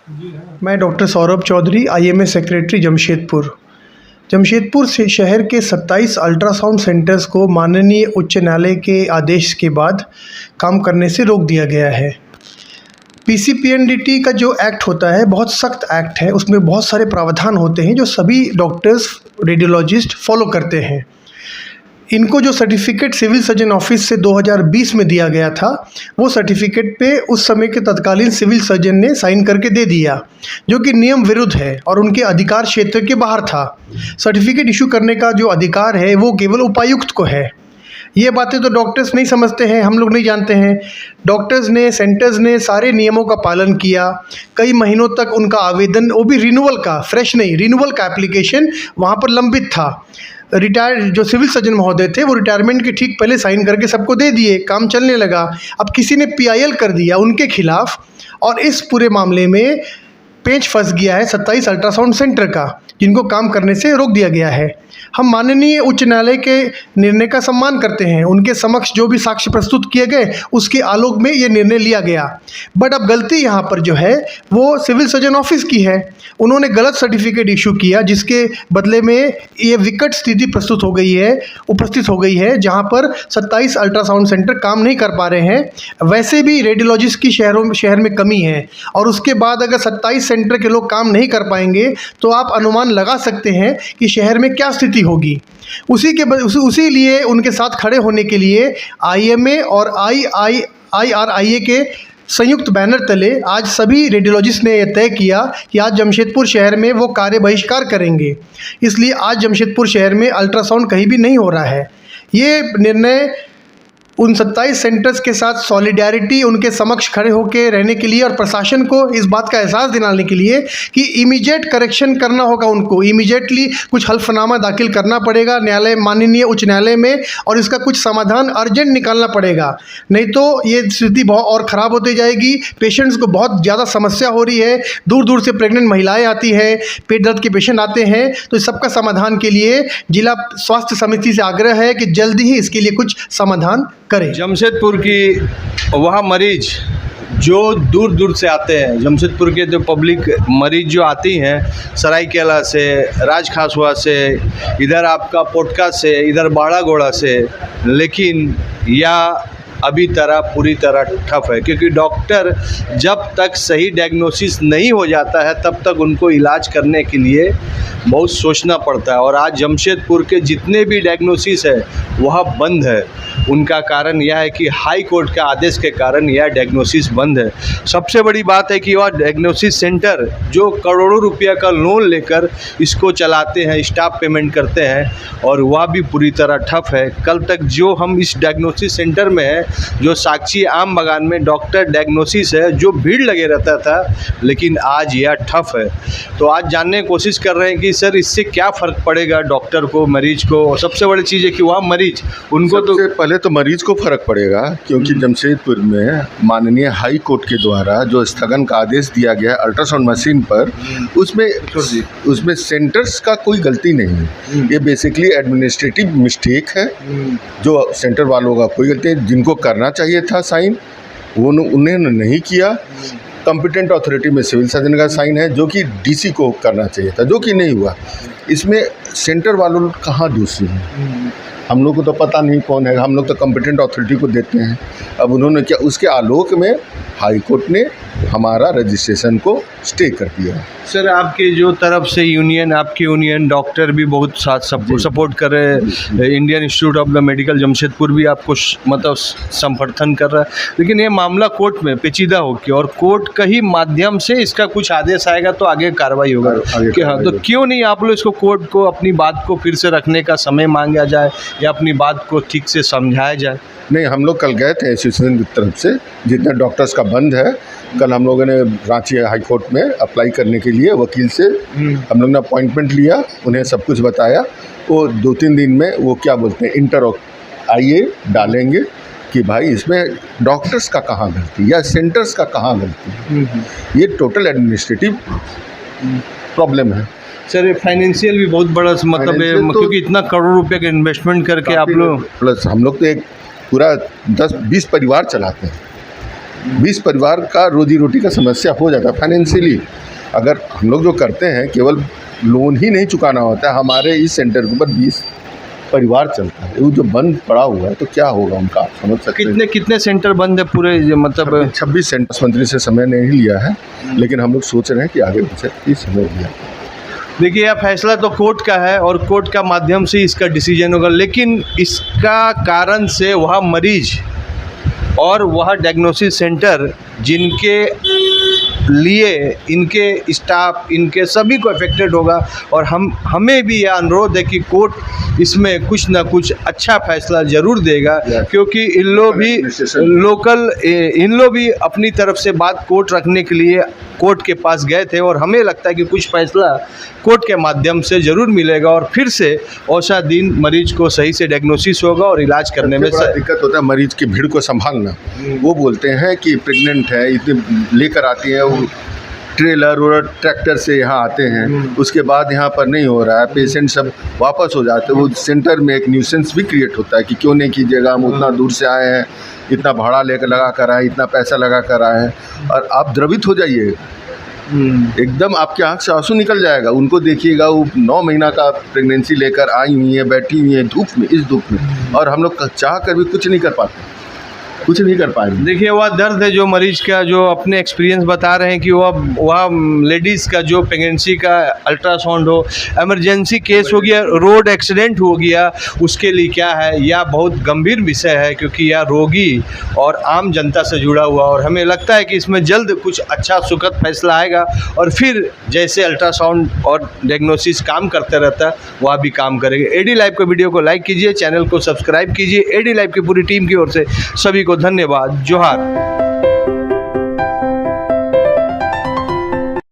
मैं doctor Saurabh Chaudhary, IMA secretary, Jamshedpur से शहर के 27 अल्ट्रासाउंड सेंटर्स को माननीय उच्च न्यायालय के आदेश के बाद काम करने से रोक दिया गया है। पीसीपीएनडीटी का जो एक्ट होता है बहुत सख्त एक्ट है, उसमें बहुत सारे प्रावधान होते हैं जो सभी डॉक्टर्स, रेडियोलॉजिस्ट फॉलो करते हैं। इनको जो सर्टिफिकेट सिविल सर्जन ऑफिस से 2020 में दिया गया था, वो सर्टिफिकेट पे उस समय के तत्कालीन सिविल सर्जन ने साइन करके दे दिया, जो कि नियम विरुद्ध है और उनके अधिकार क्षेत्र के बाहर था। सर्टिफिकेट इशू करने का जो अधिकार है वो केवल उपायुक्त को है। ये बातें तो डॉक्टर्स नहीं समझते हैं, हम लोग नहीं जानते हैं। डॉक्टर्स ने, सेंटर्स ने सारे नियमों का पालन किया। कई महीनों तक उनका आवेदन, वो भी रिन्यूअल का, फ्रेश नहीं, रिन्यूअल का एप्लीकेशन वहाँ पर लंबित था। रिटायर्ड जो सिविल सर्जन महोदय थे वो रिटायरमेंट के ठीक पहले साइन करके सबको दे दिए, काम चलने लगा। अब किसी ने पीआईएल कर दिया उनके खिलाफ और इस पूरे मामले में पेंच फंस गया है 27 अल्ट्रासाउंड सेंटर का, जिनको काम करने से रोक दिया गया है। हम माननीय उच्च न्यायालय के निर्णय का सम्मान करते हैं। उनके समक्ष जो भी साक्ष्य प्रस्तुत किए गए उसके आलोक में ये निर्णय लिया गया। बट अब गलती यहाँ पर जो है वो सिविल सर्जन ऑफिस की है। उन्होंने गलत सर्टिफिकेट इशू किया, जिसके बदले में ये विकट स्थिति उपस्थित हो गई है जहाँ पर 27 अल्ट्रासाउंड सेंटर काम नहीं कर पा रहे हैं। वैसे भी रेडियोलॉजिस्ट की शहर में कमी है और उसके बाद अगर 27 सेंटर के लोग काम नहीं कर पाएंगे तो आप अनुमान लगा सकते हैं कि शहर में क्या स्थिति होगी। उसी लिए उनके साथ खड़े होने के लिए आईएमए और IRIA के संयुक्त बैनर तले आज सभी रेडियोलॉजिस्ट ने यह तय किया कि आज जमशेदपुर शहर में वो कार्य बहिष्कार करेंगे। इसलिए आज जमशेदपुर शहर में अल्ट्रासाउंड कहीं भी नहीं हो रहा है। ये निर्णय उन 27 सेंटर्स के साथ सॉलिडेरिटी, उनके समक्ष खड़े होकर रहने के लिए और प्रशासन को इस बात का एहसास दिलाने के लिए कि इमीडिएट करेक्शन करना होगा, उनको इमीडिएटली कुछ हल्फनामा दाखिल करना पड़ेगा न्यायालय, माननीय उच्च न्यायालय में, और इसका कुछ समाधान अर्जेंट निकालना पड़ेगा। नहीं तो ये स्थिति बहुत और ख़राब होती जाएगी। पेशेंट्स को बहुत ज़्यादा समस्या हो रही है, दूर दूर से प्रेग्नेंट महिलाएँ आती हैं, पेट दर्द के पेशेंट आते हैं। तो इस सबका समाधान के लिए जिला स्वास्थ्य समिति से आग्रह है कि जल्दी ही इसके लिए कुछ समाधान करें। जमशेदपुर की वहाँ मरीज जो दूर दूर से आते हैं, जमशेदपुर के जो पब्लिक मरीज जो आती हैं सरायकेला से, राजखासुआ से, इधर आपका पोटका से, इधर बाड़ागोड़ा से, लेकिन या अभी पूरी तरह ठप है, क्योंकि डॉक्टर जब तक सही डायग्नोसिस नहीं हो जाता है तब तक उनको इलाज करने के लिए बहुत सोचना पड़ता है। और आज जमशेदपुर के जितने भी डायग्नोसिस है वह बंद है। उनका कारण यह है कि हाई कोर्ट के आदेश के कारण यह डायग्नोसिस बंद है। सबसे बड़ी बात है कि वह डायग्नोसिस सेंटर जो करोड़ों रुपया का लोन लेकर इसको चलाते हैं, स्टाफ पेमेंट करते हैं, और वह भी पूरी तरह ठप है। कल तक जो हम इस डायग्नोसिस सेंटर में है, जो साक्षी आम बागान में डॉक्टर डायग्नोसिस है, जो भीड़ लगे रहता था, लेकिन आज यह ठप है। तो आज जानने की कोशिश कर रहे हैं कि सर इससे क्या फ़र्क पड़ेगा डॉक्टर को, मरीज को। और सबसे बड़ी चीज़ है कि वह मरीज, उनको तो पहले तो मरीज को फ़र्क पड़ेगा, क्योंकि जमशेदपुर में माननीय हाई कोर्ट के द्वारा जो स्थगन का आदेश दिया गया अल्ट्रासाउंड मशीन पर, उसमें सेंटर्स का कोई गलती नहीं है। ये बेसिकली एडमिनिस्ट्रेटिव मिस्टेक है, जो सेंटर वालों का कोई गलती है। जिनको करना चाहिए था साइन, वो उन्होंने नहीं किया। कॉम्पिटेंट अथॉरिटी में सिविल सर्जन का साइन है, जो कि डीसी को करना चाहिए था, जो कि नहीं हुआ। इसमें सेंटर वालों कहाँ दोषी हैं? हम लोग को तो पता नहीं कौन है, हम लोग तो कॉम्पिटेंट अथॉरिटी को देते हैं। अब उन्होंने क्या, उसके आलोक में हाई कोर्ट ने हमारा रजिस्ट्रेशन को स्टे कर दिया। सर आपके जो तरफ से यूनियन, आपकी यूनियन डॉक्टर भी बहुत साथ सपोर्ट कर रहे हैं, Indian institute of the medical Jamshedpur भी आपको मतलब समर्थन कर रहा है, लेकिन ये मामला कोर्ट में पेचीदा हो गया और कोर्ट का ही माध्यम से इसका कुछ आदेश आएगा तो आगे कार्रवाई होगा। हाँ, तो क्यों नहीं आप लोग इसको कोर्ट को अपनी बात को फिर से रखने का समय मांगा जाए या अपनी बात को ठीक से समझाया जाए? नहीं, हम लोग कल गए थे एसोसिएशन की तरफ से, जितने डॉक्टर्स का बंद है, कल हम लोगों ने रांची हाई कोर्ट में अप्लाई करने के लिए वकील से हम लोग ने अपॉइंटमेंट लिया, उन्हें सब कुछ बताया। वो 2-3 दिन में वो क्या बोलते हैं आइए डालेंगे कि भाई इसमें डॉक्टर्स का कहाँ गलती या सेंटर्स का कहाँ गलती। ये टोटल एडमिनिस्ट्रेटिव प्रॉब्लम है। सर फाइनेंशियल भी बहुत बड़ा मतलब है, तो क्योंकि इतना करोड़ रुपए का इन्वेस्टमेंट करके आप लोग, प्लस हम लोग तो एक पूरा 10-20 परिवार चलाते हैं। 20 परिवार का रोजी रोटी का समस्या हो जाता है फाइनेंशियली। अगर हम लोग जो करते हैं केवल लोन ही नहीं चुकाना होता है, हमारे इस सेंटर के ऊपर 20 परिवार चलता है, वो जो बंद पड़ा हुआ है तो क्या होगा उनका, आप समझ सकते हैं। कितने सेंटर बंद है पूरे, मतलब 26 सेंटर मंत्री से समय नहीं लिया है, लेकिन हम लोग सोच रहे हैं कि आगे पीछे समय लिया। देखिए यह फैसला तो कोर्ट का है और कोर्ट का माध्यम से इसका डिसीजन होगा, लेकिन इसका कारण से वह मरीज और वह डायग्नोसिस सेंटर जिनके लिए इनके स्टाफ, इनके सभी को अफेक्टेड होगा। और हमें भी यह अनुरोध है कि कोर्ट इसमें कुछ ना कुछ अच्छा फैसला ज़रूर देगा, क्योंकि इन लोग भी अपनी तरफ से बात कोर्ट रखने के लिए कोर्ट के पास गए थे, और हमें लगता है कि कुछ फैसला कोर्ट के माध्यम से ज़रूर मिलेगा और फिर से औसा दिन मरीज को सही से डायग्नोसिस होगा और इलाज करने में दिक्कत होता है मरीज की भीड़ को संभालना। वो बोलते हैं कि प्रेग्नेंट है, इतने लेकर आती है, वो ट्रेलर और ट्रैक्टर से यहाँ आते हैं, उसके बाद यहाँ पर नहीं हो रहा है, पेशेंट सब वापस हो जाते हैं। वो सेंटर में एक न्यूसेंस भी क्रिएट होता है कि क्यों नहीं कीजिएगा, हम उतना दूर से आए हैं, इतना भाड़ा लेकर लगा कर आए, इतना पैसा लगा कर आए हैं, और आप द्रवित हो जाइए, एकदम आपके आँख से आंसू निकल जाएगा। उनको देखिएगा, वो 9 महीना का प्रेगनेंसी लेकर आई हुई है, बैठी हुई है धूप में, इस धूप में, और हम लोग चाह कर भी कुछ नहीं कर पाते, कुछ नहीं कर पाएंगे। देखिए वह दर्द है जो मरीज का, जो अपने एक्सपीरियंस बता रहे हैं कि वह लेडीज़ का जो प्रेगनेंसी का अल्ट्रासाउंड हो, इमरजेंसी केस हो गया, रोड एक्सीडेंट हो गया, उसके लिए क्या है, यह बहुत गंभीर विषय है, क्योंकि यह रोगी और आम जनता से जुड़ा हुआ। और हमें लगता है कि इसमें जल्द कुछ अच्छा सुखद फैसला आएगा, और फिर जैसे अल्ट्रासाउंड और डायग्नोसिस काम करते रहता है वह भी काम करेंगे। एडी लाइव के वीडियो को लाइक कीजिए, चैनल को सब्सक्राइब कीजिए। एडी लाइव की पूरी टीम की ओर से सभी को धन्यवाद। जोहार।